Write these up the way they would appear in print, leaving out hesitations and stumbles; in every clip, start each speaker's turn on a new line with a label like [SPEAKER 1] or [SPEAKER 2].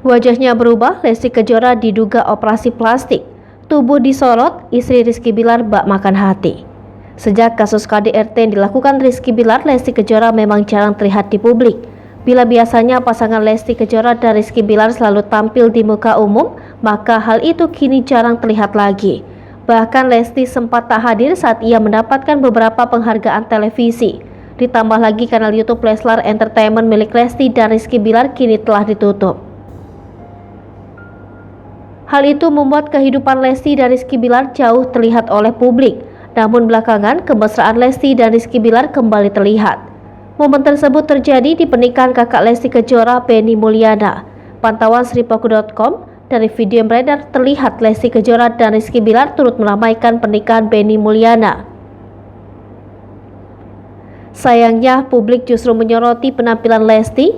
[SPEAKER 1] Wajahnya berubah, Lesti Kejora diduga operasi plastik. Tubuh disorot, istri Rizky Bilar bak makan hati. Sejak kasus KDRT yang dilakukan Rizky Bilar, Lesti Kejora memang jarang terlihat di publik. Bila biasanya pasangan Lesti Kejora dan Rizky Bilar selalu tampil di muka umum, maka hal itu kini jarang terlihat lagi. Bahkan Lesti sempat tak hadir saat ia mendapatkan beberapa penghargaan televisi. Ditambah lagi kanal YouTube Leslar Entertainment milik Lesti dan Rizky Bilar kini telah ditutup. Hal itu membuat kehidupan Lesti dan Rizky Bilar jauh terlihat oleh publik. Namun belakangan, kemesraan Lesti dan Rizky Bilar kembali terlihat. Momen tersebut terjadi di pernikahan kakak Lesti Kejora, Benny Mulyana. Pantauan sripaku.com, dari video yang beredar terlihat Lesti Kejora dan Rizky Bilar turut meramaikan pernikahan Benny Mulyana. Sayangnya, publik justru menyoroti penampilan Lesti.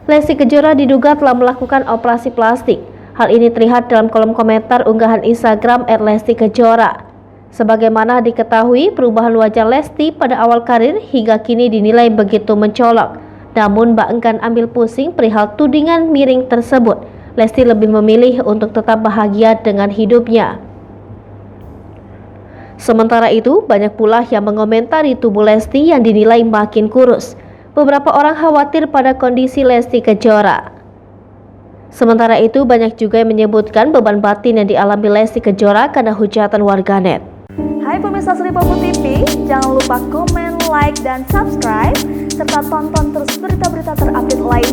[SPEAKER 1] Lesti Kejora diduga telah melakukan operasi plastik. Hal ini terlihat dalam kolom komentar unggahan Instagram @LestiKejora. Sebagaimana diketahui, perubahan wajah Lesti pada awal karir hingga kini dinilai begitu mencolok. Namun Mbak enggan ambil pusing perihal tudingan miring tersebut. Lesti lebih memilih untuk tetap bahagia dengan hidupnya. Sementara itu, banyak pula yang mengomentari tubuh Lesti yang dinilai makin kurus. Beberapa orang khawatir pada kondisi Lesti Kejora. Sementara itu, banyak juga yang menyebutkan beban batin yang dialami Lesti Kejora karena hujatan warganet.
[SPEAKER 2] Hai pemirsa Sripaku TV, jangan lupa komen, like, dan subscribe, serta tonton terus berita-berita terupdate lainnya.